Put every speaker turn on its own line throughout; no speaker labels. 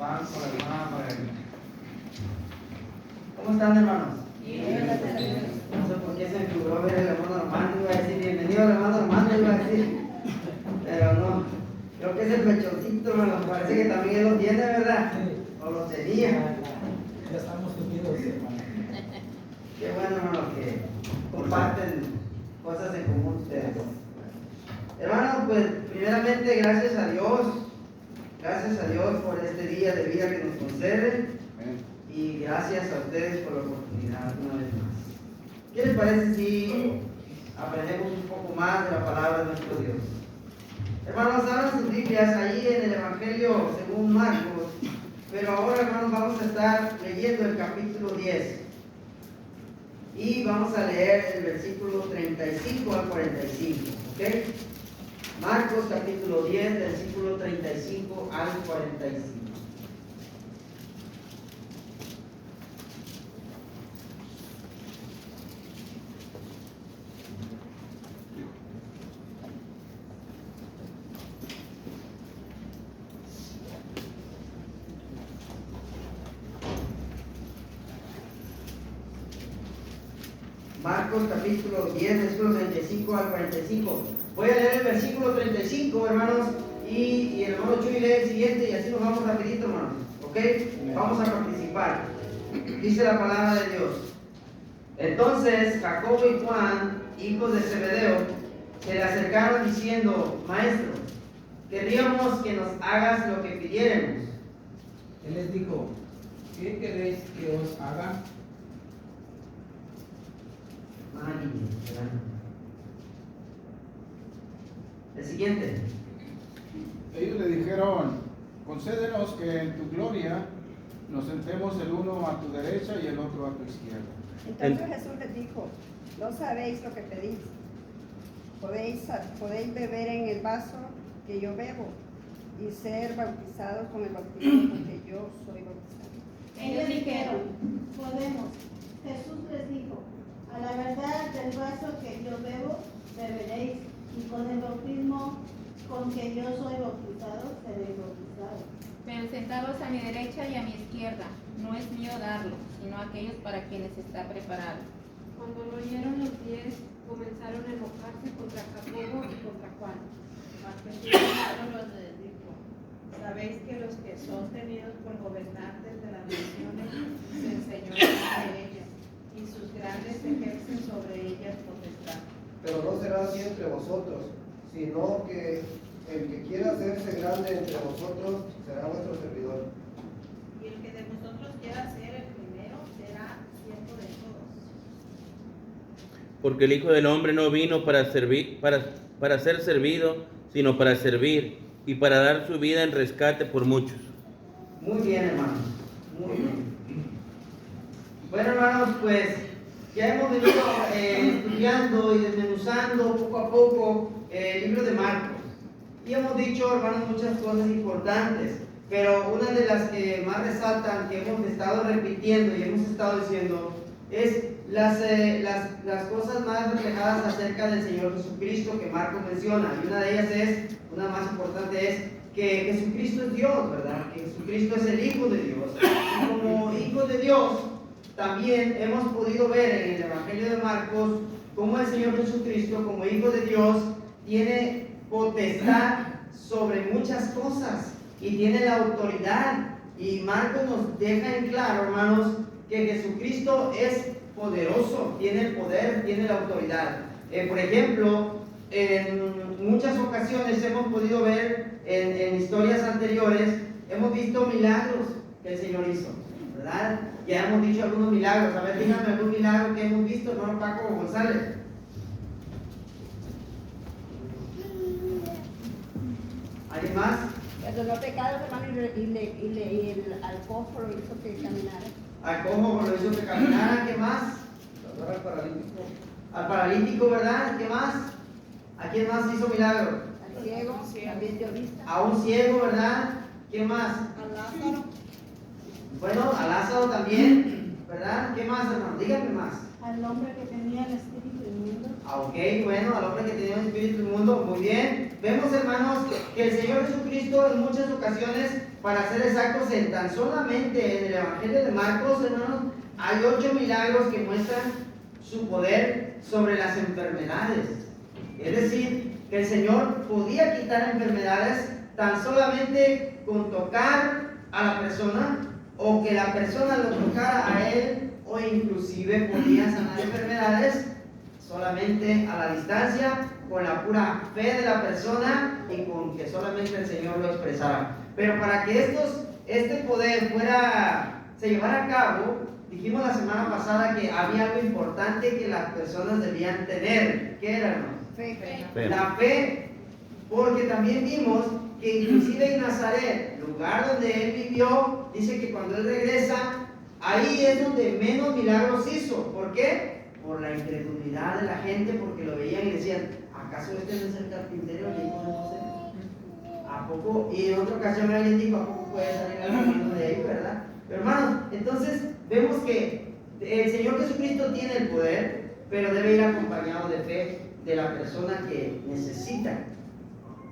pan con la hermana Margarita. ¿Cómo están, hermanos?
Bien, gracias a Dios.
No sé por qué se me figuró ver el hermano Armando, iba a decir bienvenido al hermano Armando, iba a decir, pero no, creo que es el pechoncito, hermano, parece que también él lo tiene, ¿verdad? O lo tenía.
Ya estamos unidos, hermano.
Qué bueno, hermano, que comparten cosas en común ustedes. Hermano, pues primeramente gracias a Dios por este día de vida que nos concede y gracias a ustedes por la oportunidad una vez más. ¿Qué les parece si aprendemos un poco más de la palabra de nuestro Dios? Hermanos, abran sus Biblias ahí en el Evangelio según Marcos, pero ahora, hermanos, vamos a estar leyendo el capítulo 10 y vamos a leer el versículo 35 al 45, ¿ok? Marcos capítulo 10, versículo 35 al 45. Marcos capítulo 10, versículo 35 al 45. Voy a leer el versículo 35, hermanos, y el hermano Chuy lee el siguiente y así nos vamos rapidito, hermanos. ¿Ok? Vamos a participar. Dice la palabra de Dios. Entonces Jacobo y Juan, hijos de Zebedeo, se le acercaron diciendo: Maestro, querríamos que nos hagas lo que pidiéremos.
Él les dijo: ¿qué queréis que os haga?
El siguiente.
Ellos le dijeron: concédenos que en tu gloria nos sentemos el uno a tu derecha y el otro a tu izquierda.
Entonces Jesús les dijo: no sabéis lo que pedís. ¿Podéis beber en el vaso que yo bebo y ser bautizados con el bautismo con que yo soy bautizado?
Ellos dijeron: podemos. Jesús les dijo: a la verdad, del vaso que yo bebo, beberéis, y con el bautismo con que yo soy bautizado, seréis bautizados.
Pero sentados a mi derecha y a mi izquierda, no es mío darlo, sino aquellos para quienes está preparado.
Cuando lo oyeron los 10, comenzaron a enojarse contra Jacobo y contra Juan.
Mas Jesús los dijo: sabéis que los que son tenidos por gobernantes de las naciones se enseñorean de ellas, y sus grandes ejercen sobre ellas potestad.
Pero no será así entre vosotros, sino que el que quiera hacerse grande entre vosotros será vuestro servidor.
Y el que de vosotros quiera ser el primero será siervo de todos.
Porque el Hijo del Hombre no vino para ser servido, sino para servir y para dar su vida en rescate por muchos.
Muy bien, hermanos. Muy bien. Bueno, hermanos, pues ya hemos venido estudiando y desmenuzando poco a poco el libro de Marcos. Y hemos dicho, hermanos, muchas cosas importantes, pero una de las que más resaltan, que hemos estado repitiendo y hemos estado diciendo, es las cosas más reflejadas acerca del Señor Jesucristo que Marcos menciona. Y una de ellas es, una más importante es, que Jesucristo es Dios, ¿verdad? Que Jesucristo es el Hijo de Dios. Y como Hijo de Dios, también hemos podido ver en el Evangelio de Marcos cómo el Señor Jesucristo, como Hijo de Dios, tiene potestad sobre muchas cosas y tiene la autoridad. Y Marcos nos deja en claro, hermanos, que Jesucristo es poderoso, tiene el poder, tiene la autoridad. Por ejemplo, en muchas ocasiones hemos podido ver en historias anteriores, hemos visto milagros que el Señor hizo, ¿verdad? Ya hemos dicho algunos milagros. A ver, díganme algún milagro que hemos visto, hermano Paco González. ¿Alguien más?
Perdonó pecados, hermano, y al cojo lo hizo que caminara.
Al cojo lo hizo que caminara. ¿Qué más?
Al paralítico.
Al paralítico, ¿verdad? ¿Qué más? ¿A quién más hizo milagro?
Al ciego, también dio vista.
A un ciego, ¿verdad? ¿Qué más?
A Lázaro.
Bueno, a Lázaro también, ¿verdad? ¿Qué más, hermano? Díganme más.
Al hombre que tenía el espíritu inmundo.
Ok, bueno, al hombre que tenía un espíritu inmundo, muy bien. Vemos, hermanos, que el Señor Jesucristo en muchas ocasiones para ser exactos, en tan solamente en el Evangelio de Marcos, hermanos, hay 8 milagros que muestran su poder sobre las enfermedades. Es decir, que el Señor podía quitar enfermedades tan solamente con tocar a la persona, o que la persona lo tocara a él, o inclusive podía sanar enfermedades solamente a la distancia, con la pura fe de la persona y con que solamente el Señor lo expresara. Pero para que este poder se llevara a cabo, dijimos la semana pasada que había algo importante que las personas debían tener. ¿Qué era, hermano?
Fe.
La fe, porque también vimos que inclusive en Nazaret, lugar donde él vivió, dice que cuando él regresa, ahí es donde menos milagros hizo. ¿Por qué? Por la incredulidad de la gente, porque lo veían y decían, ¿acaso este no es el carpintero? Le dijo, no sé. ¿A poco? Y en otra ocasión alguien dijo, ¿a poco puede salir algo de ahí, verdad? Pero hermanos, entonces vemos que el Señor Jesucristo tiene el poder, pero debe ir acompañado de fe de la persona que necesita.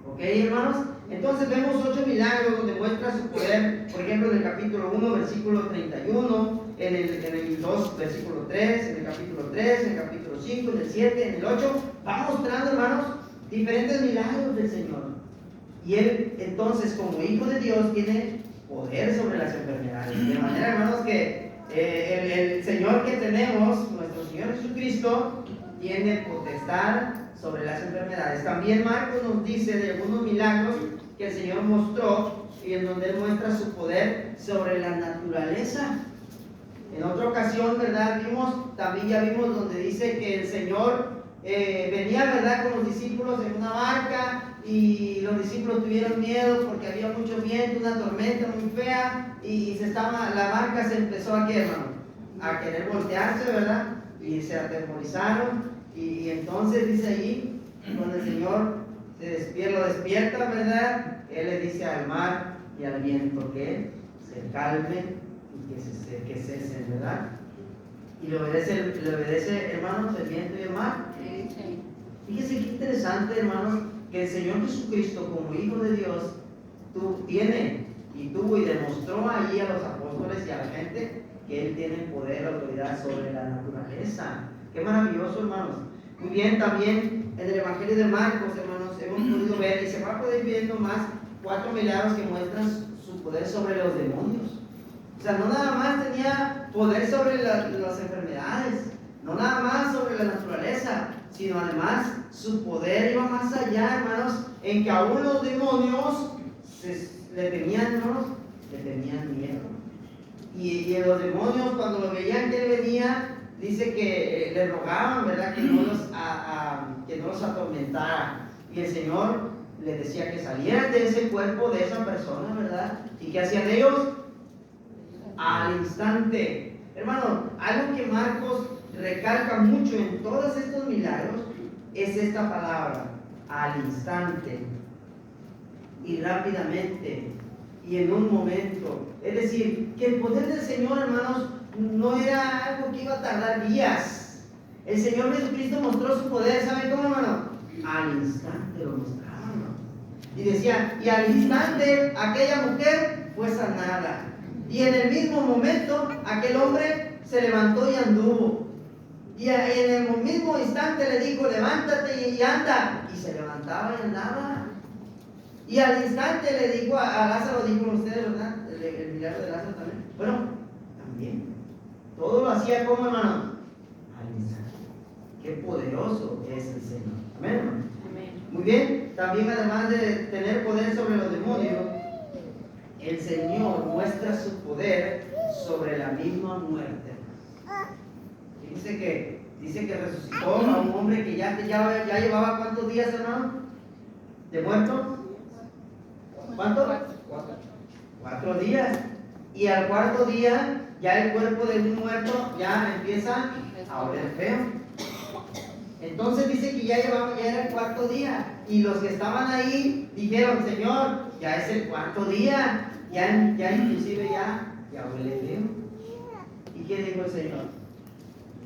¿Ok, hermanos? Entonces vemos 8 milagros donde muestra su poder, por ejemplo en el capítulo 1, versículo 31, en el 2, versículo 3, en el capítulo 3, en el capítulo 5, en el 7, en el 8, va mostrando, hermanos, diferentes milagros del Señor. Y Él, entonces, como Hijo de Dios, tiene poder sobre las enfermedades. De manera, hermanos, que el Señor que tenemos, nuestro Señor Jesucristo, tiene potestad sobre las enfermedades. También Marcos nos dice de algunos milagros que el Señor mostró y en donde Él muestra su poder sobre la naturaleza. En otra ocasión, ¿verdad? También ya vimos donde dice que el Señor venía, ¿verdad?, con los discípulos en una barca y los discípulos tuvieron miedo porque había mucho viento, una tormenta muy fea y la barca se empezó a querer voltearse, ¿verdad? Y se atemorizaron y entonces dice allí, cuando el Señor lo despierta, ¿verdad? Él le dice al mar y al viento que se calmen y que cesen, ¿verdad? Y le obedece, hermanos, el viento y el mar. Fíjense qué interesante, hermanos, que el Señor Jesucristo, como Hijo de Dios, tuvo y demostró ahí a los apóstoles y a la gente que Él tiene poder, autoridad sobre la naturaleza. Qué maravilloso, hermanos. Muy bien, también en el Evangelio de Marcos, hermanos, hemos podido ver, y se va a poder viendo más, 4 milagros que muestran su poder sobre los demonios. O sea, no nada más tenía poder sobre las enfermedades, no nada más sobre la naturaleza, sino además su poder iba más allá, hermanos, en que aún los demonios le tenían miedo. Y los demonios, cuando lo veían que él venía, dice que le rogaban, ¿verdad?, que no los atormentara. Y el Señor les decía que salieran de ese cuerpo, de esa persona, ¿verdad? ¿Y qué hacían ellos? Al instante. Hermano, algo que Marcos recalca mucho en todos estos milagros es esta palabra, al instante, y rápidamente, y en un momento. Es decir, que el poder del Señor, hermanos, no era algo que iba a tardar días. El Señor Jesucristo mostró su poder, ¿saben cómo, hermano? Al instante lo mostraba, hermano. Y decía, y al instante aquella mujer fue sanada. Y en el mismo momento aquel hombre se levantó y anduvo. Y en el mismo instante le dijo, levántate y anda. Y se levantaba y andaba. Y al instante le dijo a Lázaro, dijo ustedes, ¿verdad? El milagro de Lázaro también. Bueno, también. Todo lo hacía como, hermano, al instante. Qué poderoso es el Señor. Amén, hermano.
Amén.
Muy bien. También, además de tener poder sobre los demonios, el Señor muestra su poder sobre la misma muerte. Dice que resucitó a un hombre que ya llevaba ¿cuántos días, hermano? ¿De muerto? ¿Cuánto? 4 días. Y al 4.º día, ya el cuerpo de un muerto ya empieza a oler feo. Entonces dice que ya era el 4.º día. Y los que estaban ahí dijeron, Señor, ya es el 4.º día. Ya inclusive ya huele feo. ¿Y qué dijo el Señor?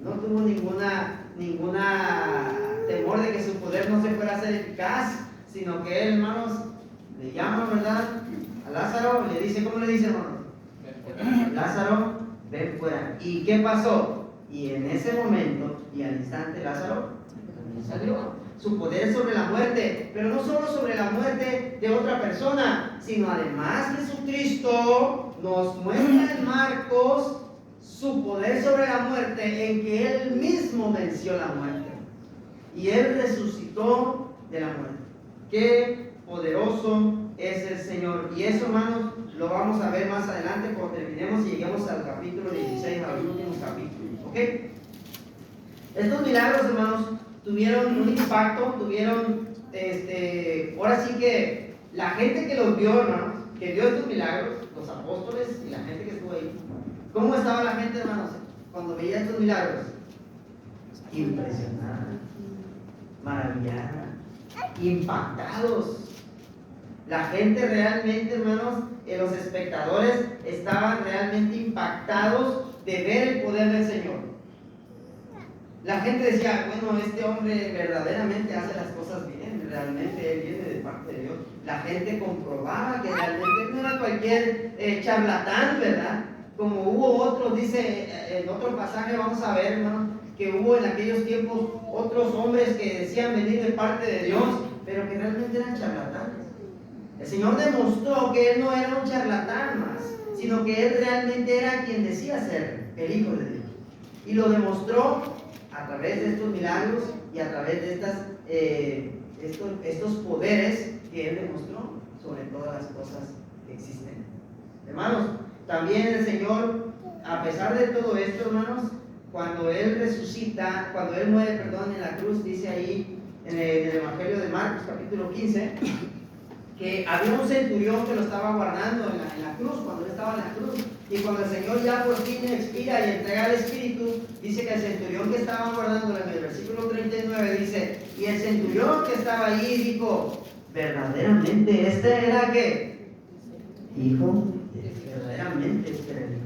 No tuvo ninguna temor de que su poder no se fuera a hacer eficaz, sino que él, hermanos, le llama, ¿verdad? a Lázaro, le dice, ¿cómo le dice, hermano? Lázaro, ven fuera. ¿Y qué pasó? Y en ese momento y al instante Lázaro salió. Su poder sobre la muerte, pero no solo sobre la muerte de otra persona, sino además Jesucristo nos muestra en Marcos su poder sobre la muerte, en que Él mismo venció la muerte y Él resucitó de la muerte. Qué poderoso es el Señor. Y eso, hermanos, lo vamos a ver más adelante cuando terminemos y lleguemos al capítulo 16, al último capítulo. ¿Ok? Estos milagros, hermanos, tuvieron un impacto, ahora sí que la gente que los vio, hermanos, que vio estos milagros, los apóstoles y la gente que estuvo ahí, ¿cómo estaba la gente, hermanos, cuando veía estos milagros? Impresionada, maravillada, impactados. La gente realmente, hermanos, los espectadores estaban realmente impactados de ver el poder del Señor. La gente decía, bueno, este hombre verdaderamente hace las cosas bien, realmente él viene de parte de Dios. La gente comprobaba que realmente no era cualquier charlatán, ¿verdad? Como hubo otros, dice en otro pasaje, vamos a ver, hermano, que hubo en aquellos tiempos otros hombres que decían venir de parte de Dios, pero que realmente eran charlatanes. El Señor demostró que Él no era un charlatán más, sino que Él realmente era quien decía ser el Hijo de Dios. Y lo demostró a través de estos milagros y a través de estos poderes que Él demostró sobre todas las cosas que existen. Hermanos, también el Señor, a pesar de todo esto, hermanos, cuando Él resucita, cuando Él muere, en la cruz, dice ahí en el Evangelio de Marcos, capítulo 15, que había un centurión que lo estaba guardando en la cruz, cuando Él estaba en la cruz. Y cuando el Señor ya por fin expira y entrega el Espíritu, dice que el centurión que estaba guardando, en el versículo 39 dice, y el centurión que estaba allí dijo, verdaderamente este era ¿qué? Hijo, verdaderamente este era el Hijo.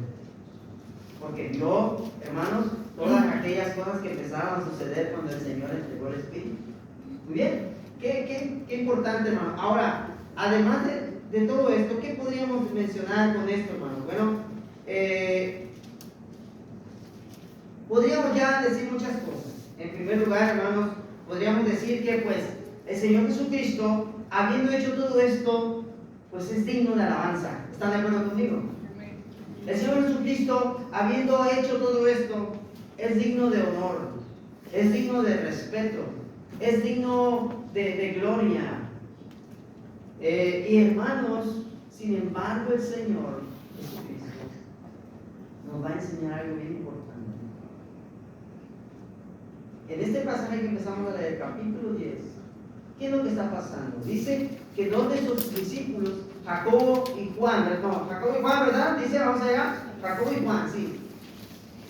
Porque vio, hermanos, todas aquellas cosas que empezaban a suceder cuando el Señor entregó el Espíritu. Muy bien, qué importante, hermano. Ahora, además de todo esto, ¿qué podríamos mencionar con esto, hermano? Bueno, podríamos ya decir muchas cosas. En primer lugar, hermanos, podríamos decir que pues el Señor Jesucristo, habiendo hecho todo esto, pues es digno de alabanza. ¿Están de acuerdo conmigo? El Señor Jesucristo, habiendo hecho todo esto, es digno de honor, es digno de respeto, es digno de gloria. Y hermanos, sin embargo, el Señor Jesucristo nos va a enseñar algo bien importante. En este pasaje que empezamos a leer, capítulo 10, ¿qué es lo que está pasando? Dice que dos de sus discípulos, Jacobo y Juan, Jacobo y Juan, ¿verdad? Dice, vamos allá, Jacobo y Juan, sí.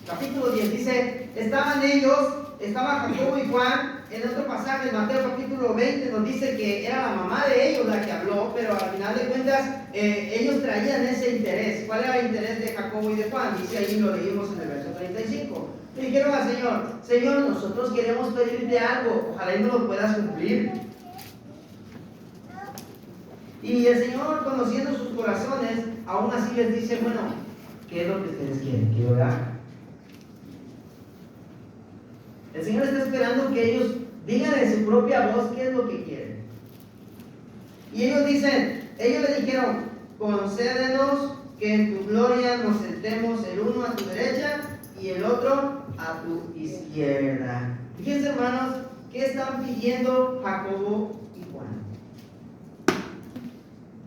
Capítulo 10, dice, estaba Jacobo y Juan. En otro pasaje, en Mateo capítulo 20, nos dice que era la mamá de ellos la que habló, pero al final de cuentas, ellos traían ese interés. ¿Cuál era el interés de Jacobo y de Juan? Dice ahí, lo leímos en el verso 35. Le dijeron al Señor, Señor, nosotros queremos pedirte algo, ojalá y no lo puedas cumplir. Y el Señor, conociendo sus corazones, aún así les dice, bueno, ¿qué es lo que ustedes quieren? ¿Qué orar? El Señor está esperando que ellos digan en su propia voz qué es lo que quieren. Y ellos le dijeron, concédenos que en tu gloria nos sentemos el uno a tu derecha y el otro a tu izquierda. Fíjense, hermanos, ¿qué están pidiendo Jacobo y Juan?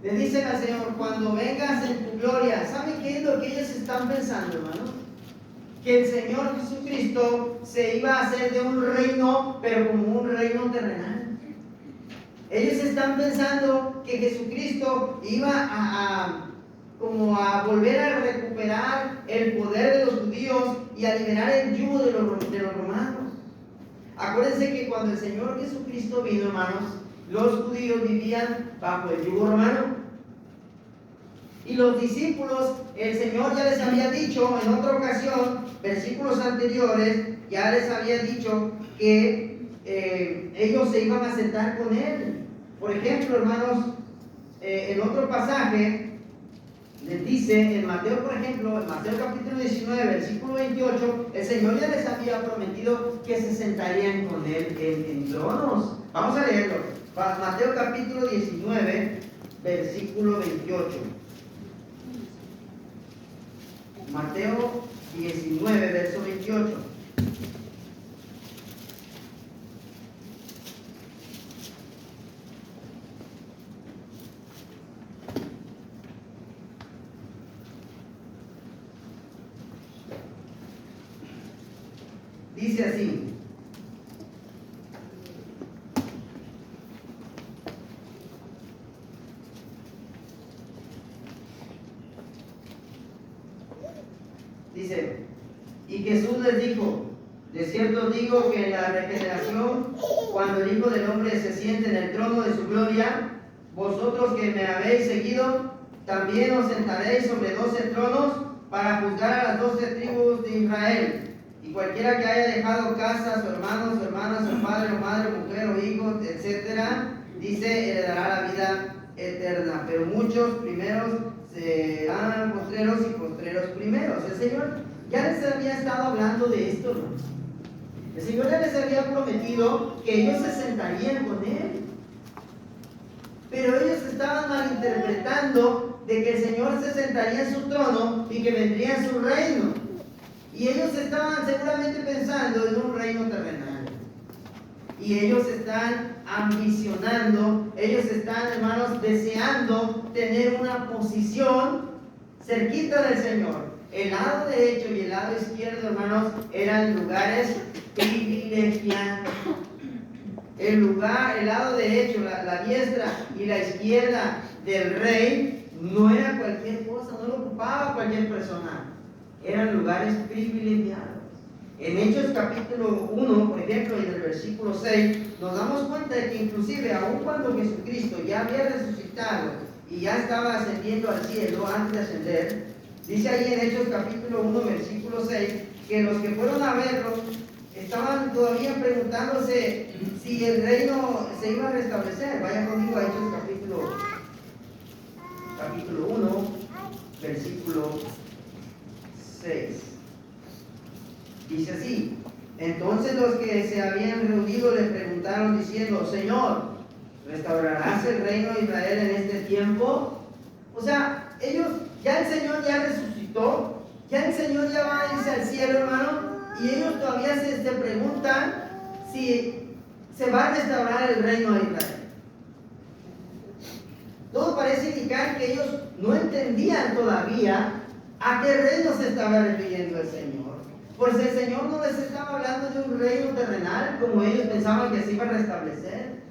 Le dicen al Señor, cuando vengas en tu gloria. ¿Saben qué es lo que ellos están pensando, hermanos? Que el Señor Jesucristo se iba a hacer de un reino, pero como un reino terrenal. Ellos están pensando que Jesucristo iba a volver a recuperar el poder de los judíos y a liberar el yugo de los romanos. Acuérdense que cuando el Señor Jesucristo vino, hermanos, los judíos vivían bajo el yugo romano. Y los discípulos, el Señor ya les había dicho en otra ocasión, versículos anteriores, ya les había dicho que ellos se iban a sentar con Él. Por ejemplo, hermanos, en otro pasaje, Les dice en Mateo, por ejemplo, en Mateo capítulo 19, versículo 28, el Señor ya les había prometido que se sentarían con Él en tronos. Vamos a leerlo. Mateo capítulo 19, versículo 28. Mateo 19, verso 28. Dice así. Dice, y Jesús les dijo, de cierto os digo que en la regeneración, cuando el Hijo del Hombre se siente en el trono de su gloria, vosotros que me habéis seguido, también os sentaréis sobre 12 tronos para juzgar a las 12 tribus de Israel. Y cualquiera que haya dejado casa, su hermano, su hermana, su padre o madre, mujer o hijos, etcétera, dice, heredará la vida eterna. Pero muchos primeros serán postreros y postreros primeros. El Señor ya les había estado hablando de esto, hermanos. El Señor ya les había prometido que ellos se sentarían con Él. Pero ellos estaban malinterpretando de que el Señor se sentaría en su trono y que vendría en su reino. Y ellos estaban seguramente pensando en un reino terrenal. Y ellos están ambicionando, ellos están, hermanos, deseando tener una posición cerquita del Señor. El lado derecho y el lado izquierdo, hermanos, eran lugares privilegiados. El lado derecho, la diestra y la izquierda del rey no era cualquier cosa, no lo ocupaba cualquier persona. Eran lugares privilegiados. En Hechos capítulo 1, por ejemplo, y en el versículo 6, nos damos cuenta de que inclusive aun cuando Jesucristo ya había resucitado y ya estaba ascendiendo al cielo antes de ascender, dice ahí en Hechos capítulo 1, versículo 6, que los que fueron a verlo estaban todavía preguntándose si el reino se iba a restablecer. Vaya conmigo a Hechos capítulo 1, versículo 6. Dice así: entonces los que se habían reunido le preguntaron diciendo, Señor, ¿restaurarás el reino de Israel en este tiempo? O sea, ellos, ya el Señor ya resucitó, ya el Señor ya va a irse al cielo, hermano, y ellos todavía se preguntan si se va a restaurar el reino de Israel. Todo parece indicar que ellos no entendían todavía a qué reino se estaba refiriendo el Señor. Pues el Señor no les estaba hablando de un reino terrenal como ellos pensaban que se iba a restablecer.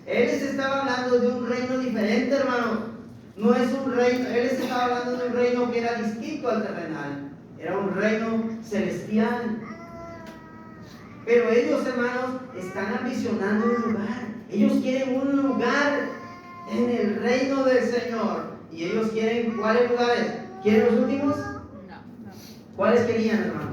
Él les estaba hablando de un reino diferente, hermano. No es un reino, Él les estaba hablando de un reino que era distinto al terrenal. Era un reino celestial. Pero ellos, hermanos, están ambicionando un lugar. Ellos quieren un lugar en el reino del Señor. Y ellos quieren, ¿cuáles lugares? ¿Quieren los últimos?
No.
¿Cuáles querían, hermanos?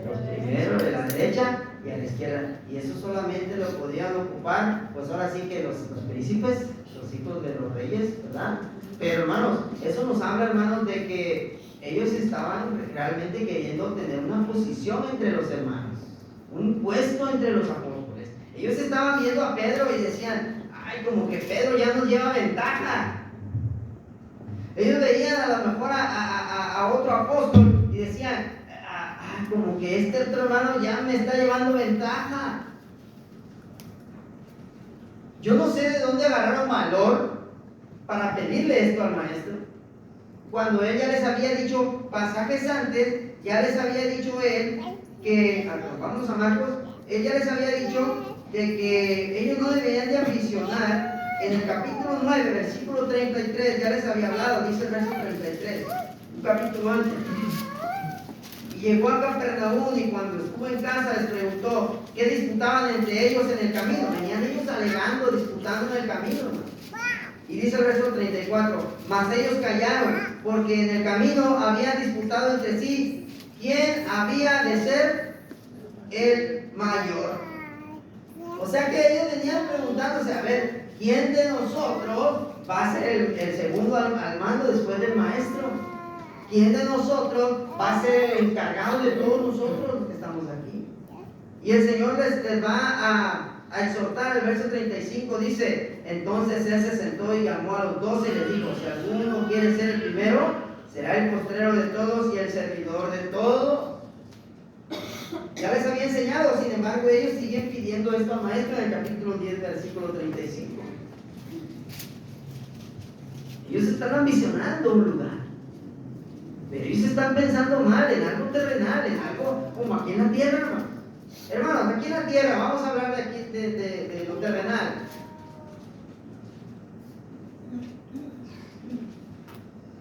Los primeros, de la derecha y a la izquierda. Y eso solamente lo podían ocupar, pues ahora sí que los príncipes, los hijos de los reyes, ¿verdad? Pero, hermanos, eso nos habla, hermanos, de que ellos estaban realmente queriendo tener una posición entre los hermanos, un puesto entre los apóstoles. Ellos estaban viendo a Pedro y decían, ay, como que Pedro ya nos lleva ventaja. Ellos veían a lo mejor a otro apóstol y decían, como que este otro hermano ya me está llevando ventaja. Yo no sé de dónde agarraron valor para pedirle esto al maestro. Cuando él ya les había dicho pasajes antes, ya les había dicho él que, vamos a Marcos, él ya les había dicho de que ellos no deberían de ambicionar. En el capítulo 9, versículo 33, ya les había hablado, dice el verso 33, un capítulo antes. Y llegó a Capernaum y cuando estuvo en casa les preguntó qué disputaban entre ellos en el camino. Venían ellos alegando, disputando en el camino. Y dice el verso 34, mas ellos callaron, porque en el camino habían disputado entre sí quién había de ser el mayor. O sea que ellos venían preguntándose, a ver, ¿quién de nosotros va a ser el segundo al mando después del maestro? ¿Quién de nosotros va a ser el encargado de todos nosotros los que estamos aquí? Y el Señor les va a exhortar. El verso 35 dice: entonces Él se sentó y llamó a los 12 y les dijo: si alguno quiere ser el primero, será el postrero de todos y el servidor de todos. Ya les había enseñado, sin embargo, ellos siguen pidiendo esto al maestro en el capítulo 10, versículo 35. Ellos están ambicionando un lugar, pero ellos están pensando mal en algo terrenal, en algo como aquí en la tierra, hermano. Hermanos, aquí en la tierra, vamos a hablar de aquí de lo terrenal.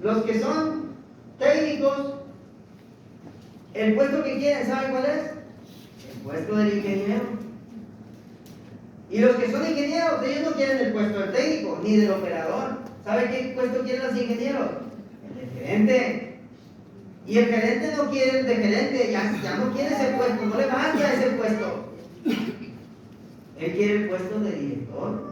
Los que son técnicos, el puesto que quieren, ¿saben cuál es? El puesto del ingeniero. Y los que son ingenieros, ellos no quieren el puesto del técnico, ni del operador. ¿Saben qué puesto quieren los ingenieros? El del gerente. Y el gerente no quiere el de gerente, ya no quiere ese puesto, no le va ya ese puesto. Él quiere el puesto de director,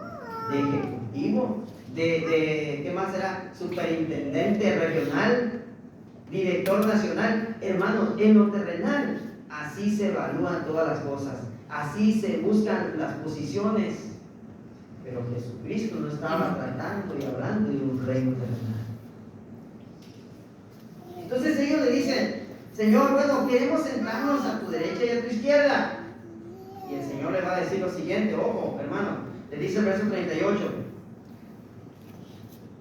de ejecutivo, ¿qué más será? Superintendente regional, director nacional. Hermanos, en lo terrenal, así se evalúan todas las cosas, así se buscan las posiciones. Pero Jesucristo no estaba tratando y hablando de un reino terrenal. Entonces ellos le dicen: Señor, bueno, queremos sentarnos a tu derecha y a tu izquierda. Y el Señor le va a decir lo siguiente, ojo, hermano, le dice el verso 38.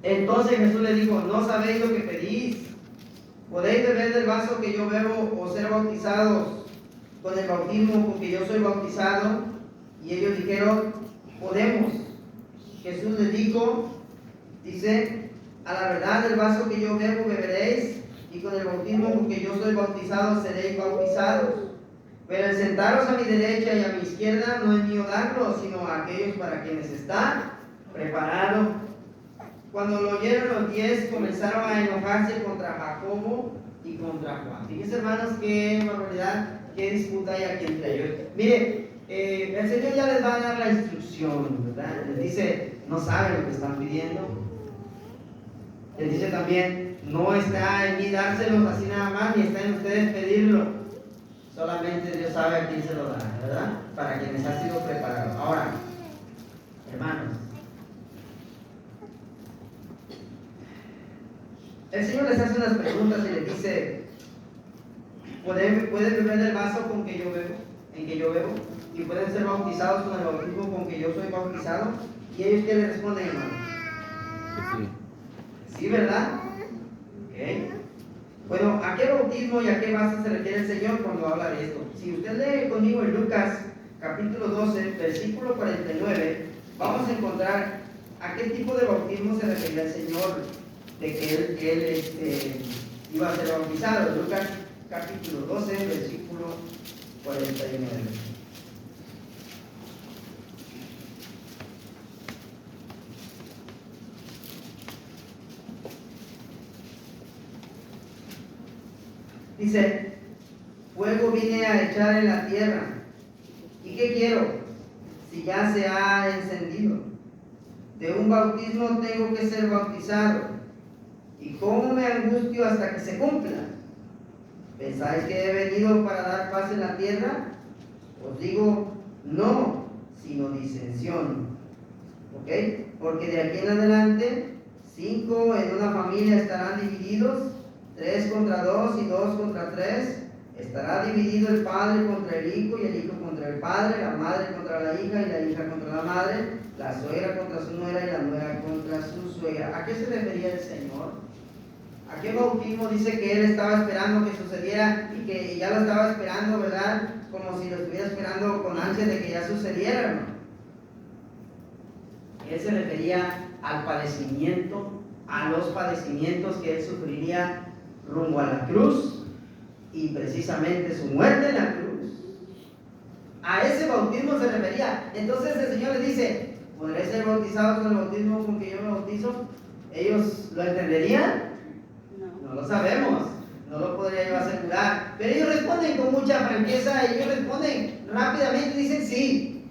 Entonces Jesús le dijo: no sabéis lo que pedís. ¿Podéis beber del vaso que yo bebo o ser bautizados con el bautismo con que yo soy bautizado? Y ellos dijeron: podemos. Jesús les dijo, dice: a la verdad, del vaso que yo bebo beberéis, y con el bautismo con que yo soy bautizado seréis bautizados. Pero el sentaros a mi derecha y a mi izquierda no es mío darlo, sino a aquellos para quienes está preparado. Cuando lo oyeron los 10, comenzaron a enojarse contra Jacobo y contra Juan. Fíjense, hermanos, qué barbaridad, qué disputa hay aquí entre ellos. Mire, el Señor ya les va a dar la instrucción, ¿verdad? Les dice: no saben lo que están pidiendo. Les dice también: no está en mí dárselos así nada más, ni está en ustedes pedirlo. Solamente Dios sabe a quién se lo da, ¿verdad? Para quienes ha sido preparado. Ahora, hermanos, el Señor les hace unas preguntas y les dice: ¿pueden beber del vaso con que yo bebo, en que yo bebo? ¿Y pueden ser bautizados con el bautismo con que yo soy bautizado? ¿Y ellos qué le responden, hermano?
Sí.
Sí, ¿verdad? Ok. Bueno, ¿a qué bautismo y a qué vaso se refiere el Señor cuando habla de esto? Si usted lee conmigo en Lucas capítulo 12, versículo 49, vamos a encontrar a qué tipo de bautismo se refería el Señor de que él iba a ser bautizado. Lucas capítulo 12, versículo 49. Dice: fuego vine a echar en la tierra. ¿Y qué quiero? Si ya se ha encendido. De un bautismo tengo que ser bautizado. ¿Y cómo me angustio hasta que se cumpla? ¿Pensáis que he venido para dar paz en la tierra? Os digo, no, sino disensión. ¿Ok? Porque de aquí en adelante, 5 en una familia estarán divididos, 3 contra 2 y 2 contra 3. Estará dividido el padre contra el hijo y el hijo contra el padre, la madre contra la hija y la hija contra la madre, la suegra contra su nuera y la nuera contra su suegra. ¿A qué se refería el Señor? ¿A qué bautismo dice que Él estaba esperando que sucediera y que ya lo estaba esperando, verdad? Como si lo estuviera esperando con ansia de que ya sucediera, hermano. Él se refería al padecimiento, a los padecimientos que Él sufriría rumbo a la cruz y precisamente su muerte en la cruz. A ese bautismo se refería. Entonces el Señor les dice: ¿podré ser bautizados con el bautismo con que yo me bautizo? ¿Ellos lo entenderían? No lo sabemos, no lo podría yo asegurar, pero ellos responden con mucha franqueza, ellos responden rápidamente y dicen sí.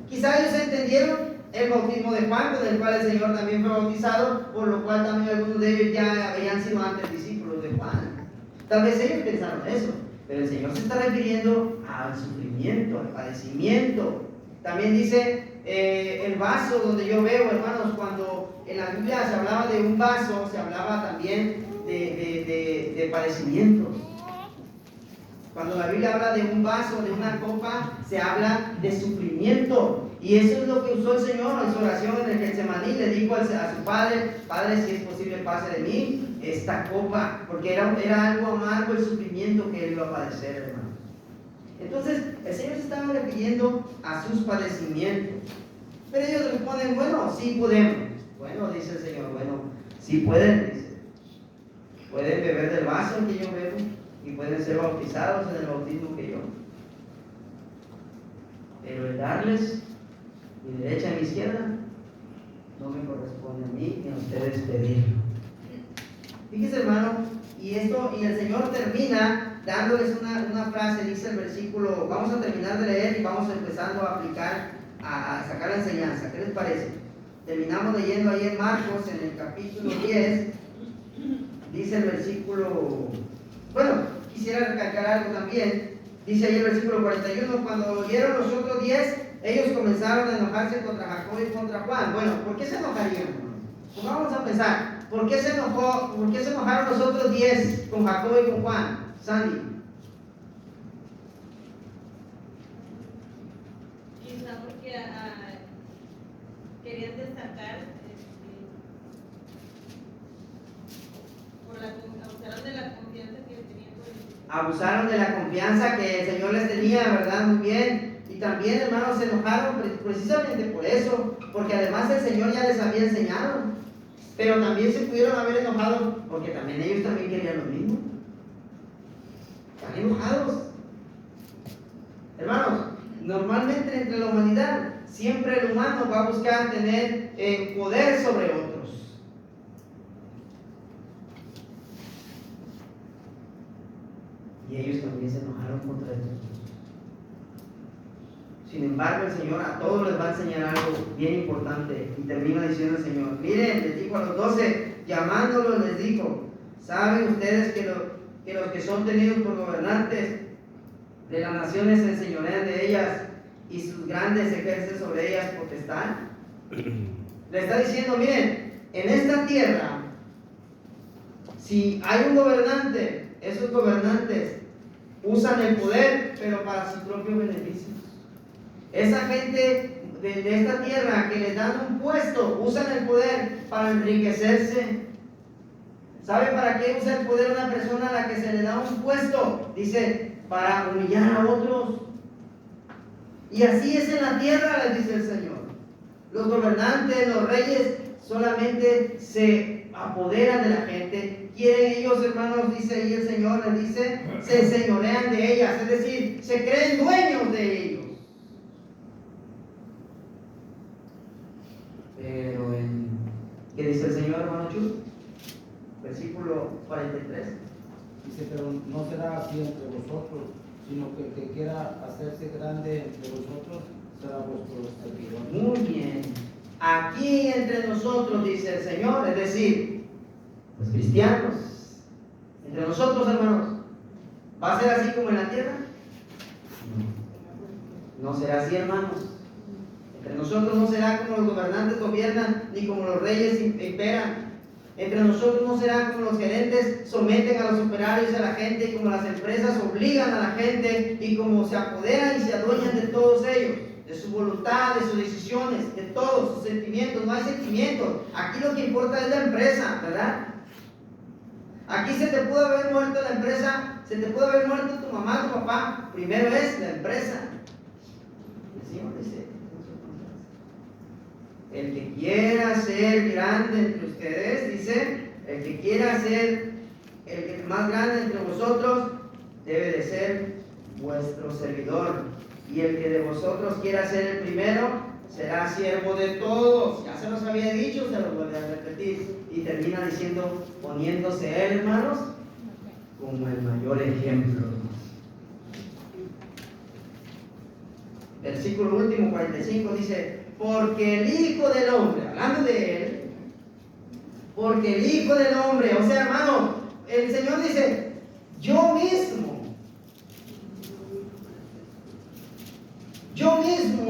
Quizá ellos entendieron el bautismo de Juan, con el cual el Señor también fue bautizado, por lo cual también algunos de ellos ya habían sido antes discípulos de Juan. Tal vez ellos pensaron eso, pero el Señor se está refiriendo al sufrimiento, al padecimiento. También dice el vaso donde yo veo, hermanos, cuando en la Biblia se hablaba de un vaso, se hablaba también de padecimientos. Cuando la Biblia habla de un vaso, de una copa, se habla de sufrimiento. Y eso es lo que usó el Señor en su oración en el Getsemaní. Le dijo a su Padre: Padre, si es posible, pase de mí esta copa, porque era algo amargo el sufrimiento que él iba a padecer, hermano. Entonces, el Señor se estaba refiriendo a sus padecimientos. Pero ellos responden: bueno, sí podemos. Bueno, dice el Señor, bueno, sí pueden, dice. Pueden beber del vaso que yo bebo y pueden ser bautizados en el bautismo que yo. Pero el darles mi derecha y mi izquierda no me corresponde a mí ni a ustedes pedirlo. Fíjese, hermano, y el Señor termina dándoles una frase. Dice el versículo, vamos a terminar de leer y vamos empezando a aplicar, a sacar la enseñanza. ¿Qué les parece? Terminamos leyendo ahí en Marcos, en el capítulo 10, dice el versículo, bueno, quisiera recalcar algo también. Dice ahí el versículo 41, cuando oyeron los otros 10, ellos comenzaron a enojarse contra Jacob y contra Juan. Bueno, ¿por qué se enojarían? Pues vamos a pensar, ¿por qué se enojaron los otros 10 con Jacob y con Juan? Sandy.
Quizá porque querían destacar, abusaron de la confianza que tenían por el Señor.
Abusaron de la confianza que el Señor les tenía, ¿verdad? Muy bien. Y también, hermanos, se enojaron precisamente por eso, porque además el Señor ya les había enseñado. Pero también se pudieron haber enojado porque también ellos también querían lo mismo. Están enojados. Hermanos, normalmente entre la humanidad, siempre el humano va a buscar tener poder sobre otros. Y ellos también se enojaron contra ellos. Sin embargo, el Señor a todos les va a enseñar algo bien importante. Y termina diciendo el Señor: miren, les dijo a los 12, llamándolos les dijo: ¿saben ustedes que los que son tenidos por gobernantes de las naciones se enseñorean de ellas y sus grandes ejercen sobre ellas potestad? Le está diciendo: miren, en esta tierra, si hay un gobernante, esos gobernantes usan el poder, pero para sus propios beneficios. Esa gente de esta tierra que les dan un puesto, usan el poder para enriquecerse. ¿Sabe para qué usa el poder una persona a la que se le da un puesto? Dice, para humillar a otros. Y así es en la tierra, les dice el Señor. Los gobernantes, los reyes, solamente se apoderan de la gente. Quieren ellos, hermanos, dice ahí el Señor, les dice, se enseñorean de ellas. Es decir, se creen dueños de ellos. Pero ¿qué dice el Señor, hermano Chu? Versículo 43.
Dice, pero no será así entre vosotros, sino que el que quiera hacerse grande entre vosotros será vuestro servidor.
Muy bien. Aquí entre nosotros, dice el Señor, es decir, los cristianos, entre nosotros, hermanos, ¿va a ser así como en la tierra? No, no será así, hermanos. Entre nosotros no será como los gobernantes gobiernan, ni como los reyes imperan. Entre nosotros no será como los gerentes someten a los operarios y a la gente, y como las empresas obligan a la gente, y como se apoderan y se adueñan de todos ellos, de su voluntad, de sus decisiones, de todos sus sentimientos. No hay sentimientos. Aquí lo que importa es la empresa, ¿verdad? Aquí se te pudo haber muerto la empresa, se te pudo haber muerto tu mamá, tu papá. Primero es la empresa. El Señor dice: el que quiera ser grande entre ustedes, dice, el que quiera ser el más grande entre vosotros, debe de ser vuestro servidor. Y el que de vosotros quiera ser el primero, será siervo de todos. Ya se los había dicho, se los voy a repetir. Y termina diciendo, poniéndose él, hermanos, como el mayor ejemplo. Versículo último, 45, dice: porque el Hijo del Hombre, hablando de Él, porque el Hijo del Hombre, o sea, hermano, el Señor dice, yo mismo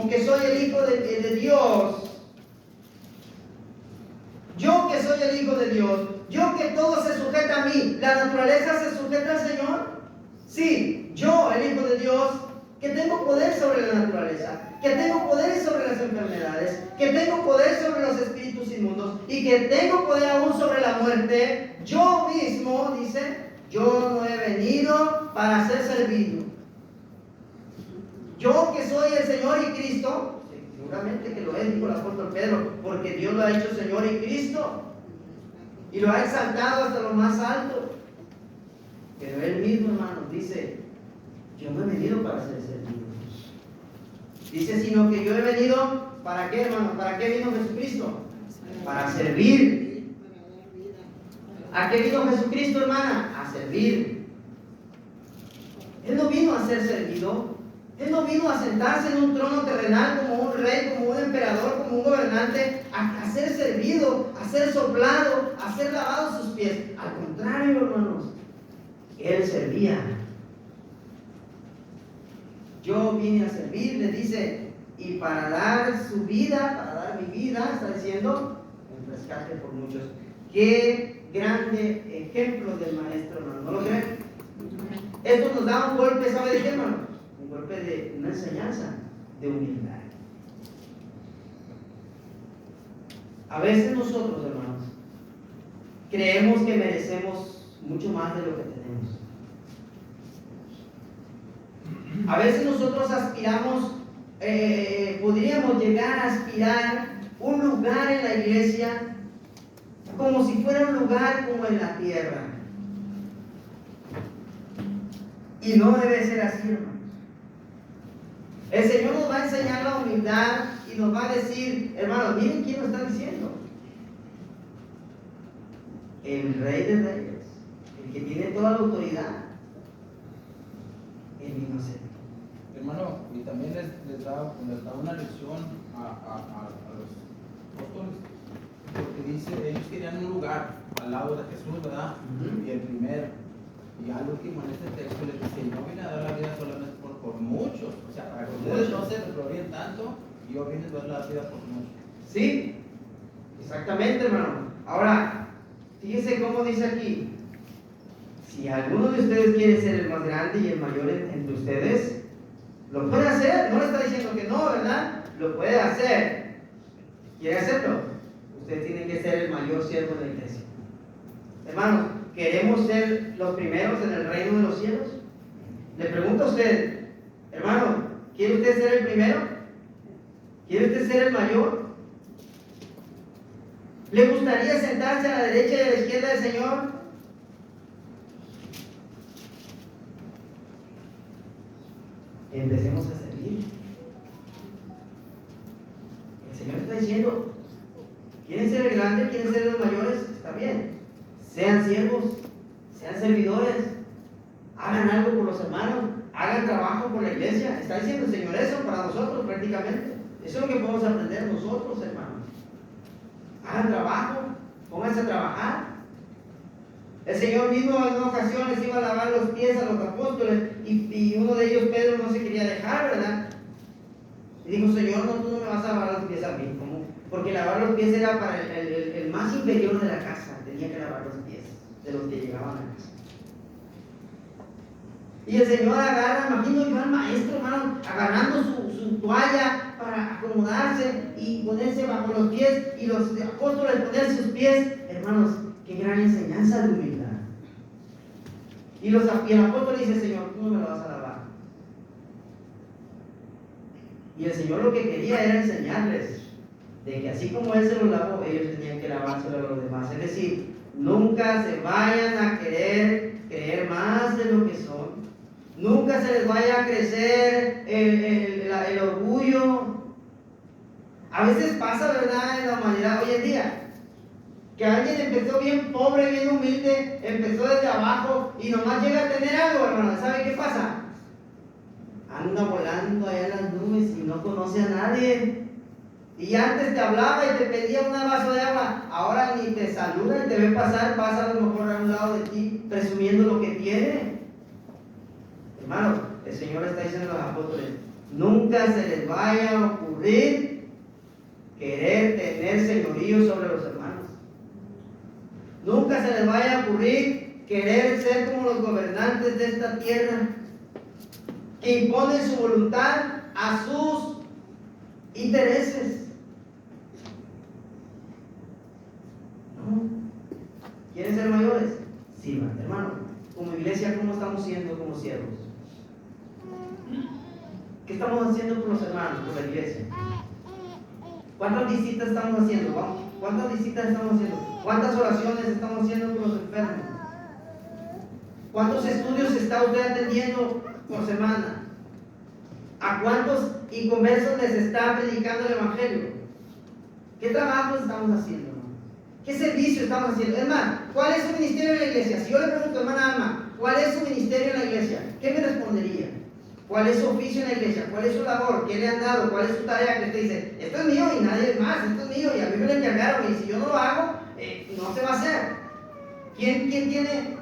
que soy el Hijo de Dios, yo que soy el Hijo de Dios, yo que todo se sujeta a mí, ¿la naturaleza se sujeta al Señor? Sí, yo, el Hijo de Dios, que tengo poder sobre la naturaleza, que tengo poder sobre las enfermedades, que tengo poder sobre los espíritus inmundos y que tengo poder aún sobre la muerte, yo mismo, dice, yo no he venido para ser servido. Yo que soy el Señor y Cristo, seguramente que lo es, dijo el apóstol Pedro, porque Dios lo ha hecho Señor y Cristo y lo ha exaltado hasta lo más alto. Pero Él mismo, hermanos, dice, yo no he venido para ser servido. Dice, sino que yo he venido, ¿para qué, hermano? ¿Para qué vino Jesucristo? Para servir. ¿A qué vino Jesucristo, hermana? A servir. Él no vino a ser servido. Él no vino a sentarse en un trono terrenal como un rey, como un emperador, como un gobernante, a ser servido, a ser soplado, a ser lavado sus pies. Al contrario, hermanos, Él servía. Yo vine a servir, le dice, y para dar su vida, para dar mi vida, está diciendo, el rescate por muchos. Qué grande ejemplo del maestro, hermano, ¿no lo creen? Esto nos da un golpe, ¿sabe de qué, hermano? Un golpe de una enseñanza de humildad. A veces nosotros, hermanos, creemos que merecemos mucho más de lo que tenemos. A veces nosotros aspiramos, podríamos llegar a aspirar un lugar en la iglesia como si fuera un lugar como en la tierra. Y no debe ser así, hermanos. El Señor nos va a enseñar la humildad y nos va a decir, hermanos, miren quién lo está diciendo. El Rey de Reyes, el que tiene toda la autoridad. Él vino a ser.
Hermano, y también les da una lección a los apóstoles, porque dice, ellos querían un lugar al lado de Jesús, ¿verdad? Y el primero, y al último en este texto les dice, no vine a dar la vida solamente por muchos, o sea, para que ustedes no se reprobien tanto, yo vine a dar la vida por muchos.
Sí, exactamente, hermano. Ahora, fíjense cómo dice aquí, si alguno de ustedes quiere ser el más grande y el mayor entre ustedes, lo puede hacer. No le está diciendo que no, ¿verdad? Lo puede hacer. ¿Quiere hacerlo? Usted tiene que ser el mayor siervo de la iglesia. Hermanos, ¿queremos ser los primeros en el reino de los cielos? Le pregunto a usted, hermano, ¿quiere usted ser el primero? ¿Quiere usted ser el mayor? ¿Le gustaría sentarse a la derecha y a la izquierda del Señor? Empecemos a servir. El Señor está diciendo, ¿quieren ser el grande? ¿Quieren ser los mayores? Está bien. Sean siervos, sean servidores, hagan algo por los hermanos, hagan trabajo por la iglesia. Está diciendo el Señor eso para nosotros prácticamente. Eso es lo que podemos aprender nosotros, hermanos. Hagan trabajo, pónganse a trabajar. El Señor mismo en una ocasión les iba a lavar los pies a los apóstoles y uno de ellos, Pedro, no se quería dejar, ¿verdad? Y dijo, Señor, no, tú no me vas a lavar los pies a mí. ¿Cómo? Porque lavar los pies era para el más inferior de la casa. Tenía que lavar los pies de los que llegaban a la casa. Y el Señor agarra, imagino yo al maestro, hermano, agarrando su toalla para acomodarse y ponerse bajo los pies y los apóstoles poner sus pies. Hermanos, qué gran enseñanza de humildad. Y el apóstol dice, Señor, tú no me lo vas a lavar. Y el Señor lo que quería era enseñarles de que así como Él se los lavó, ellos tenían que lavárselo a los demás. Es decir, nunca se vayan a creer más de lo que son. Nunca se les vaya a crecer el orgullo. A veces pasa, ¿verdad?, en la humanidad hoy en día, que alguien empezó bien pobre, bien humilde, empezó desde abajo y nomás llega a tener algo, hermano. ¿Sabe qué pasa? Anda volando allá en las nubes y no conoce a nadie. Y antes te hablaba y te pedía un vaso de agua, ahora ni te saluda y te ve pasar, pasa a lo mejor a un lado de ti presumiendo lo que tiene. Hermano, el Señor está diciendo a los apóstoles, nunca se les vaya a ocurrir querer tener señorío sobre los hermanos. Nunca se les vaya a ocurrir querer ser como los gobernantes de esta tierra, que imponen su voluntad a sus intereses. ¿No? ¿Quieren ser mayores? Sí, hermano. Como iglesia, ¿cómo estamos siendo como siervos? ¿Qué estamos haciendo por los hermanos, por la iglesia? ¿Cuántas visitas estamos haciendo? ¿Cuántas visitas estamos haciendo? ¿Cuántas oraciones estamos haciendo por los enfermos? ¿Cuántos estudios está usted atendiendo por semana? ¿A cuántos inconversos les está predicando el Evangelio? ¿Qué trabajos estamos haciendo? ¿Qué servicio estamos haciendo? Es más, ¿cuál es su ministerio en la iglesia? Si yo le pregunto, hermana Alma, ¿cuál es su ministerio en la iglesia? ¿Qué me respondería? ¿Cuál es su oficio en la iglesia? ¿Cuál es su labor? ¿Qué le han dado? ¿Cuál es su tarea? Que usted dice, esto es mío y nadie más, esto es mío y a mí me lo encargaron y si yo no lo hago, no se va a hacer. ¿Quién tiene?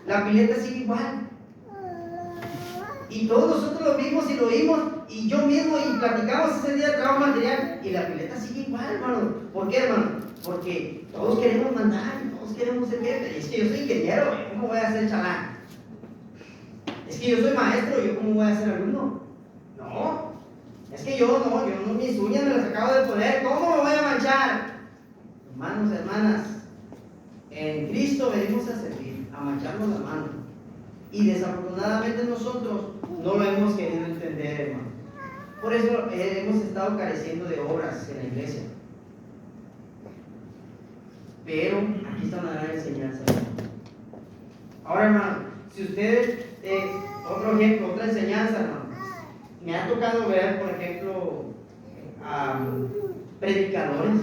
La pileta sigue igual. Y todos nosotros lo vimos y lo oímos y yo mismo y platicamos ese día de trabajo material y la pileta sigue igual, hermano. ¿Por qué, hermano? Porque todos queremos mandar, todos queremos ser jefe. Es que yo soy ingeniero, ¿cómo voy a ser chalán? Es que yo soy maestro, ¿yo cómo voy a ser alumno? No, es que yo no, mis uñas me las acabo de poner, ¿cómo me voy a manchar? Hermanos, hermanas, en Cristo venimos a servir, a mancharnos la mano. Y desafortunadamente nosotros no lo hemos querido entender, hermano. Por eso hemos estado careciendo de obras en la iglesia. Pero aquí está una gran enseñanza, hermano. Ahora, hermano, si ustedes, otro ejemplo, otra enseñanza, hermano. Me ha tocado ver, por ejemplo, predicadores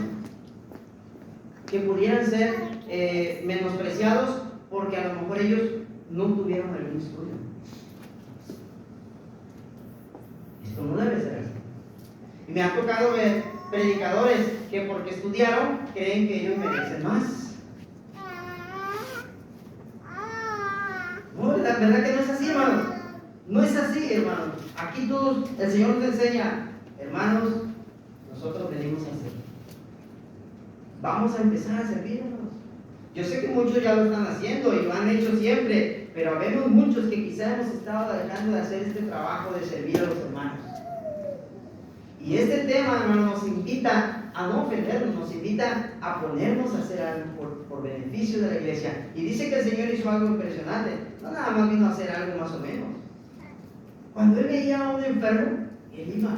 que pudieran ser menospreciados porque a lo mejor ellos no tuvieron algún estudio. Esto no debe ser así. Y me ha tocado ver predicadores que porque estudiaron creen que ellos merecen más. No, la verdad que no es así, hermano. No es así, hermano. Aquí todos, el Señor nos enseña, hermanos, nosotros venimos a servir. Vamos a empezar a servir, hermanos. Yo sé que muchos ya lo están haciendo y lo han hecho siempre, pero habemos muchos que quizás hemos estado dejando de hacer este trabajo de servir a los hermanos. Y este tema, hermano, nos invita a no ofendernos, nos invita a ponernos a hacer algo por beneficio de la iglesia. Y dice que el Señor hizo algo impresionante, no nada más vino a hacer algo más o menos. Cuando él veía a un enfermo, él iba.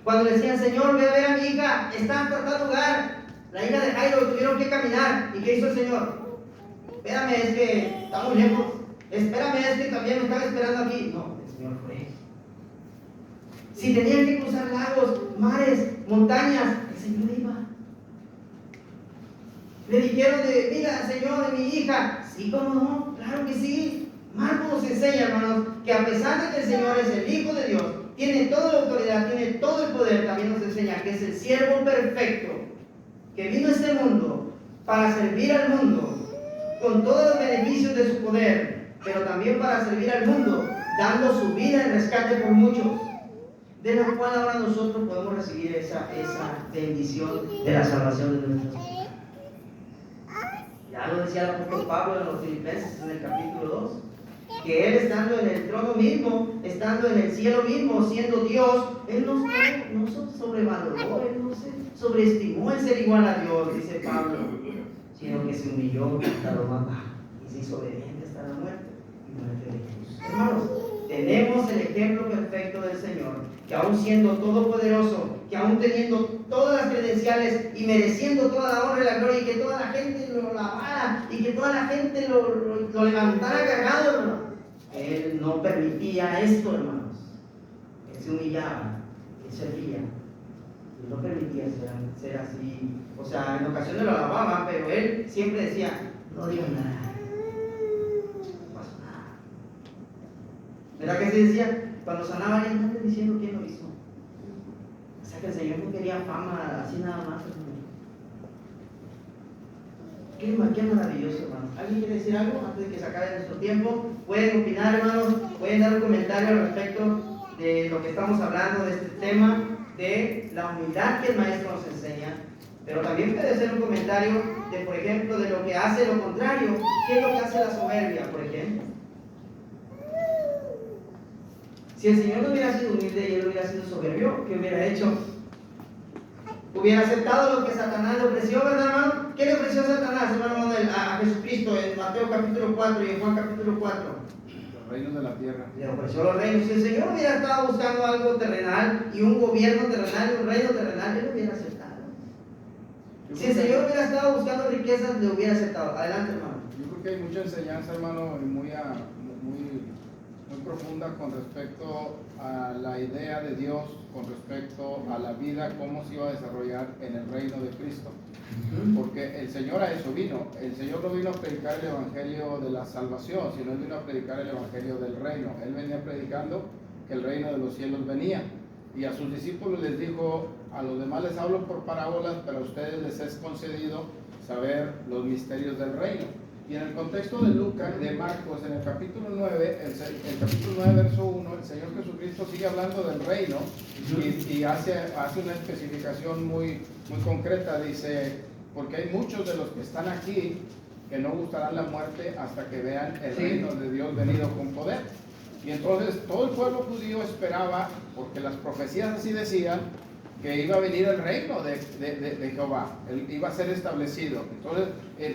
Cuando le decían, Señor, ve a ver a mi hija, está en tal lugar, la hija de Jairo, tuvieron que caminar. ¿Y qué hizo el Señor? Espérame, es que estamos lejos. Espérame, es que también me están esperando aquí. No, el Señor fue. Si tenían que cruzar lagos, mares, montañas, el Señor iba. Le dijeron mira, Señor, de mi hija. Sí, ¿cómo no? Claro que sí. Marcos nos enseña, hermanos, que a pesar de que el Señor es el Hijo de Dios, tiene toda la autoridad, tiene todo el poder, también nos enseña que es el siervo perfecto, que vino a este mundo para servir al mundo con todos los beneficios de su poder, pero también para servir al mundo, dando su vida en rescate por muchos, de la cual ahora nosotros podemos recibir esa bendición de la salvación de nuestras vidas. Ya lo decía el apóstol Pablo en los Filipenses en el capítulo 2, que él estando en el trono mismo, estando en el cielo mismo, siendo Dios, él no se sobrevaloró, él no se sobreestimó el ser igual a Dios, dice Pablo, sino que se humilló hasta lo más bajo y se hizo obediente hasta la muerte y muerte de Jesús. Hermanos, tenemos el ejemplo perfecto del Señor, que aún siendo todopoderoso, que aún teniendo todas las credenciales y mereciendo toda la honra y la gloria, y que toda la gente lo lavara y que toda la gente lo levantara cargado, hermano, él no permitía esto, hermanos. Él se humillaba, él servía, él no permitía ser así. O sea, en ocasiones lo alababa, pero él siempre decía, no digo nada, no pasa nada. ¿Verdad que se decía? cuando sanaba a alguien, andan diciendo quién lo hizo. O sea que el Señor no quería fama así nada más, hermano. Qué maravilloso, hermano. ¿Alguien quiere decir algo antes de que se acabe nuestro tiempo? Pueden opinar, hermanos, pueden dar un comentario al respecto de lo que estamos hablando, de este tema, de la humildad que el maestro nos enseña. Pero también puede ser un comentario de, por ejemplo, de lo que hace lo contrario. ¿Qué es lo que hace la soberbia, por ejemplo? Si el Señor no hubiera sido humilde y él hubiera sido soberbio, ¿qué hubiera hecho? Hubiera aceptado lo que Satanás le ofreció, ¿verdad, hermano? ¿Qué le ofreció Satanás, hermano Manuel, a Jesucristo en Mateo capítulo 4 y en Juan capítulo 4?
Los reinos de la tierra.
Le ofreció los reinos. Si el Señor hubiera estado buscando algo terrenal y un gobierno terrenal y un reino terrenal, él lo hubiera aceptado. Si el Señor hubiera estado buscando riquezas, le hubiera aceptado. Adelante, hermano.
Yo creo que hay mucha enseñanza, hermano, y muy profunda con respecto a la idea de Dios, con respecto a la vida, cómo se iba a desarrollar en el reino de Cristo. Porque el Señor a eso vino. El Señor no vino a predicar el evangelio de la salvación, sino vino a predicar el evangelio del reino. Él venía predicando que el reino de los cielos venía. Y a sus discípulos les dijo: a los demás les hablo por parábolas, pero a ustedes les es concedido saber los misterios del reino. Y en el contexto de Lucas, de Marcos, en el capítulo 9, el capítulo 9, verso 1, el Señor Jesucristo sigue hablando del reino y hace una especificación muy concreta. Dice: porque hay muchos de los que están aquí que no gustarán la muerte hasta que vean el reino de Dios venido con poder. Y entonces todo el pueblo judío esperaba, porque las profecías así decían, que iba a venir el reino de Jehová, iba a ser establecido. Entonces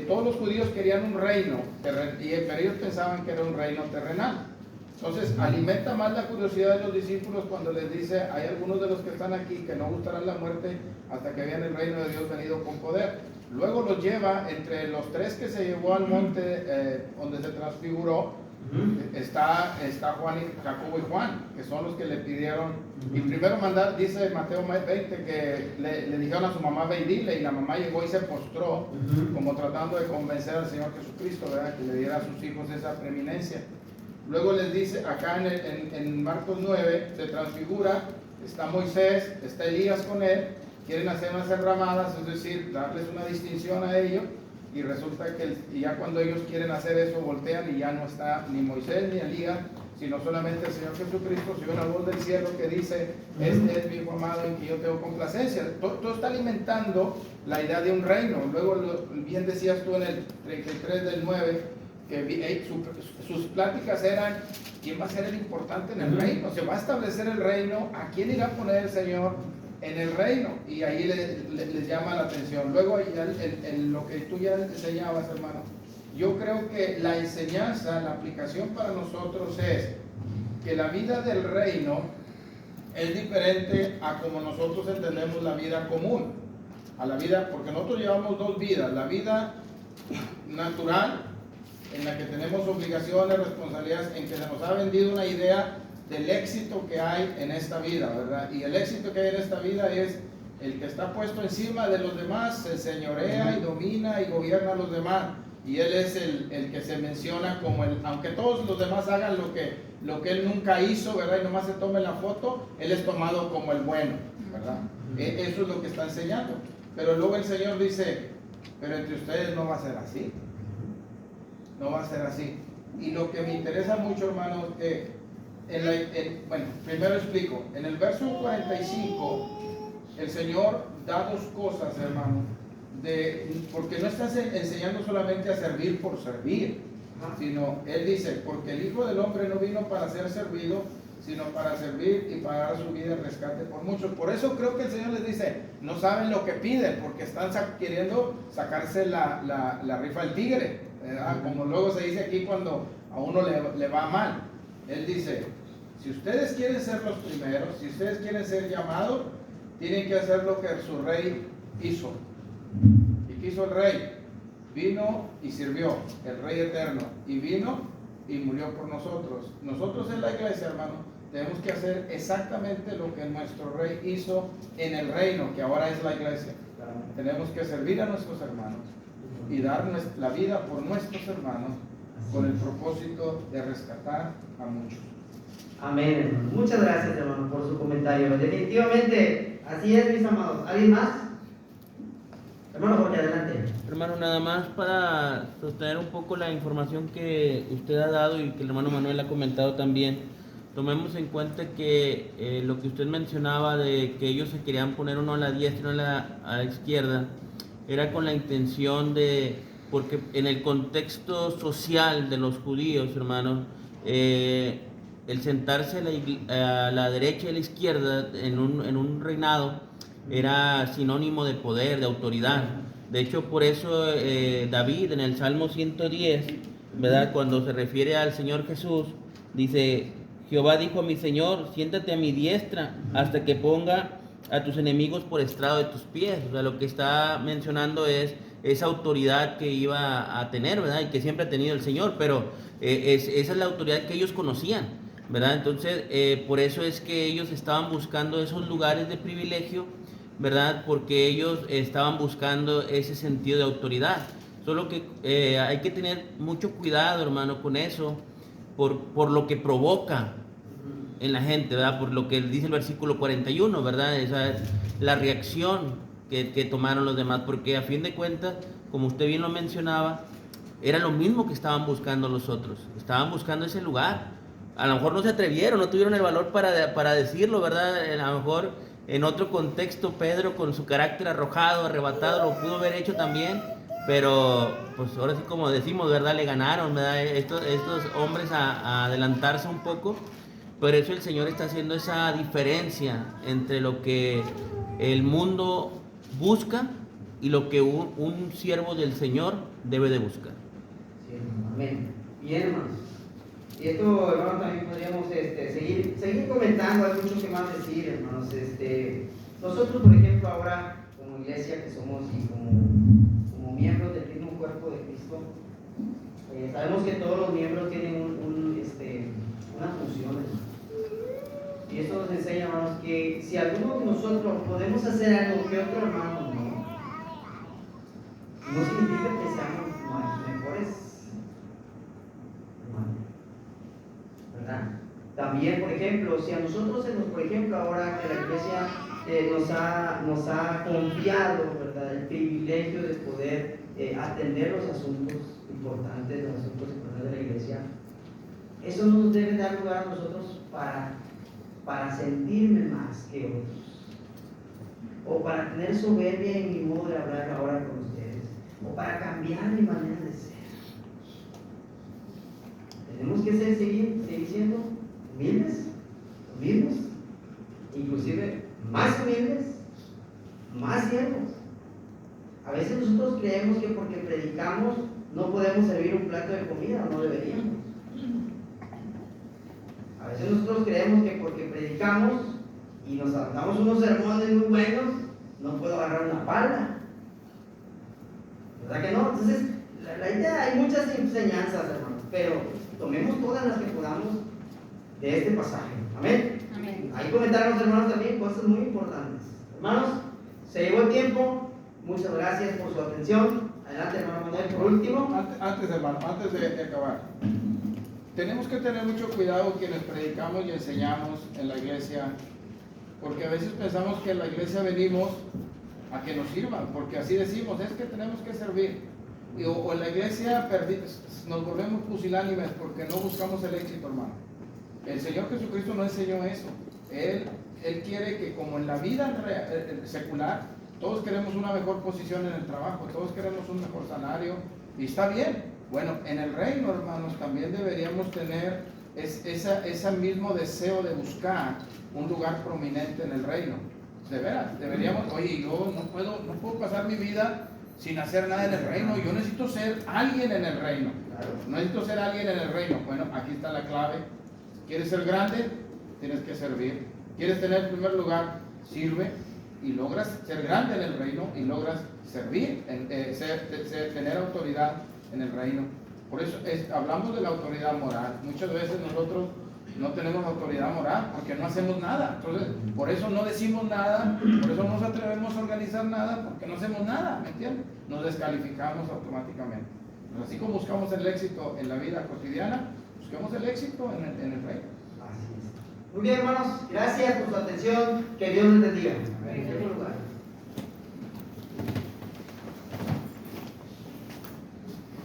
todos los judíos querían un reino, pero ellos pensaban que era un reino terrenal. Entonces alimenta más la curiosidad de los discípulos cuando les dice: hay algunos de los que están aquí que no gustarán la muerte hasta que vean el reino de Dios venido con poder. Luego los lleva, entre los tres que se llevó al monte donde se transfiguró, está Juan y Jacobo y Juan, que son los que le pidieron. Y primero dice Mateo 20, que le dijeron a su mamá: ve y dile, y la mamá llegó y se postró, como tratando de convencer al Señor Jesucristo, ¿verdad?, que le diera a sus hijos esa preeminencia. Luego les dice, acá en Marcos 9, se transfigura, está Moisés, está Elías con él, quieren hacer unas enramadas, es decir, darles una distinción a ellos. Y resulta que ya cuando ellos quieren hacer eso, voltean y ya no está ni Moisés ni Elías, sino solamente el Señor Jesucristo. Se oye una voz del cielo que dice: este es mi hijo amado en que yo tengo complacencia. Todo está alimentando la idea de un reino. Luego, bien decías tú en el 33 del 9, que sus pláticas eran: ¿quién va a ser el importante en el reino? ¿Se va a establecer el reino? ¿A quién irá a poner el Señor en el reino? Y ahí les llama la atención. Luego en lo que tú ya enseñabas, hermano, yo creo que la enseñanza, la aplicación para nosotros es que la vida del reino es diferente a como nosotros entendemos la vida común, a la vida, porque nosotros llevamos dos vidas: la vida natural, en la que tenemos obligaciones, responsabilidades, en que se nos ha vendido una idea del éxito que hay en esta vida, ¿verdad? Y el éxito que hay en esta vida es el que está puesto encima de los demás, se señorea y domina y gobierna a los demás, y él es el que se menciona como aunque todos los demás hagan lo que él nunca hizo, ¿verdad?, y nomás se tome la foto, él es tomado como el bueno, ¿verdad? Eso es lo que está enseñando. Pero luego el Señor dice: pero entre ustedes no va a ser así, no va a ser así. Y lo que me interesa mucho, hermanos, bueno, primero explico. En el verso 45, el Señor da dos cosas, hermano, porque no está enseñando solamente a servir por servir, sino Él dice: porque el Hijo del Hombre no vino para ser servido, sino para servir y para dar su vida en rescate por muchos. Por eso creo que el Señor les dice: no saben lo que piden, porque están queriendo sacarse la rifa al tigre, ¿verdad? Como luego se dice aquí cuando a uno le va mal. Él dice: si ustedes quieren ser los primeros, si ustedes quieren ser llamados, tienen que hacer lo que su rey hizo. ¿Y qué hizo el rey? Vino y sirvió, el Rey eterno, y vino y murió por nosotros. Nosotros en la iglesia, hermano, tenemos que hacer exactamente lo que nuestro Rey hizo en el reino, que ahora es la iglesia. Tenemos que servir a nuestros hermanos y dar la vida por nuestros hermanos, con el propósito de rescatar a muchos.
Amén, hermano. Muchas gracias, hermano, por su comentario. Definitivamente, así es, mis amados. ¿Alguien más? Hermano Jorge, adelante.
Hermano, nada más para sostener un poco la información que usted ha dado y que el hermano Manuel ha comentado también. Tomemos en cuenta que lo que usted mencionaba de que ellos se querían poner uno a la diestra y uno a la izquierda, era con la intención de, porque en el contexto social de los judíos, hermano, el sentarse a la derecha y a la izquierda en un reinado era sinónimo de poder, de autoridad. De hecho, por eso David en el Salmo 110, ¿verdad? Cuando se refiere al Señor Jesús, dice: Jehová dijo a mi Señor, siéntate a mi diestra hasta que ponga a tus enemigos por estrado de tus pies. O sea, lo que está mencionando es esa autoridad que iba a tener, ¿verdad? Y que siempre ha tenido el Señor, pero esa es la autoridad que ellos conocían, ¿verdad? Entonces, por eso es que ellos estaban buscando esos lugares de privilegio, ¿verdad? Porque ellos estaban buscando ese sentido de autoridad. Solo que hay que tener mucho cuidado, hermano, con eso, por lo que provoca en la gente, ¿verdad? Por lo que dice el versículo 41, ¿verdad? Esa es la reacción que tomaron los demás, porque a fin de cuentas, como usted bien lo mencionaba, era lo mismo que estaban buscando los otros. Estaban buscando ese lugar. A lo mejor no se atrevieron, no tuvieron el valor para decirlo, ¿verdad? A lo mejor en otro contexto Pedro, con su carácter arrojado, arrebatado, lo pudo haber hecho también, pero pues ahora sí, como decimos, ¿verdad? Le ganaron, ¿verdad? Estos hombres a adelantarse un poco. Por eso el Señor está haciendo esa diferencia entre lo que el mundo busca y lo que un siervo del Señor debe de buscar.
Sí, amén. Bien, hermanos. Y esto, hermanos, también podríamos seguir comentando, hay mucho que más decir, hermanos. Nosotros, por ejemplo, ahora, como iglesia que somos y como miembros del mismo cuerpo de Cristo, sabemos que todos los miembros tienen unas funciones. Y eso nos enseña, hermanos, que si alguno de nosotros podemos hacer algo que otro hermano no significa que seamos mejores hermanos, ¿verdad? También, por ejemplo, si a nosotros por ejemplo, ahora que la iglesia nos ha confiado, ¿verdad?, el privilegio de poder atender los asuntos importantes, de la iglesia, eso no nos debe dar lugar a nosotros para sentirme más que otros, o para tener soberbia en mi modo de hablar ahora con ustedes, o para cambiar mi manera de ser. Tenemos que seguir siendo humildes, inclusive más humildes, más siervos. A veces nosotros creemos que porque predicamos no podemos servir un plato de comida, o no deberíamos. A veces nosotros creemos que porque predicamos y nos damos unos sermones muy buenos, no puedo agarrar una pala. ¿Verdad que no? Entonces, la idea, hay muchas enseñanzas, hermanos, pero tomemos todas las que podamos de este pasaje. Amén.
Amén.
Ahí comentaron los hermanos también cosas muy importantes. Hermanos, se llegó el tiempo. Muchas gracias por su atención. Adelante, hermano Manuel, por último.
Antes de acabar, tenemos que tener mucho cuidado quienes predicamos y enseñamos en la iglesia, porque a veces pensamos que en la iglesia venimos a que nos sirvan, porque así decimos, es que tenemos que servir. O en la iglesia nos volvemos pusilánimes porque no buscamos el éxito, hermano. El Señor Jesucristo no enseñó eso. Él quiere que, como en la vida secular, todos queremos una mejor posición en el trabajo, todos queremos un mejor salario, y está bien. Bueno, en el reino, hermanos, también deberíamos tener ese mismo deseo de buscar un lugar prominente en el reino. De veras, deberíamos, oye, yo no puedo pasar mi vida sin hacer nada en el reino, yo necesito ser alguien en el reino. Necesito ser alguien en el reino. Bueno, aquí está la clave. ¿Quieres ser grande? Tienes que servir. ¿Quieres tener el primer lugar? Sirve y logras ser grande en el reino y logras servir, tener autoridad en el reino. Por eso hablamos de la autoridad moral. Muchas veces nosotros no tenemos autoridad moral porque no hacemos nada. Entonces, por eso no decimos nada, por eso no nos atrevemos a organizar nada, porque no hacemos nada, ¿me entiendes? Nos descalificamos automáticamente. Así como buscamos el éxito en la vida cotidiana, busquemos el éxito en el reino.
Así es. Muy bien, hermanos, gracias por su atención, que Dios les bendiga.
Amén.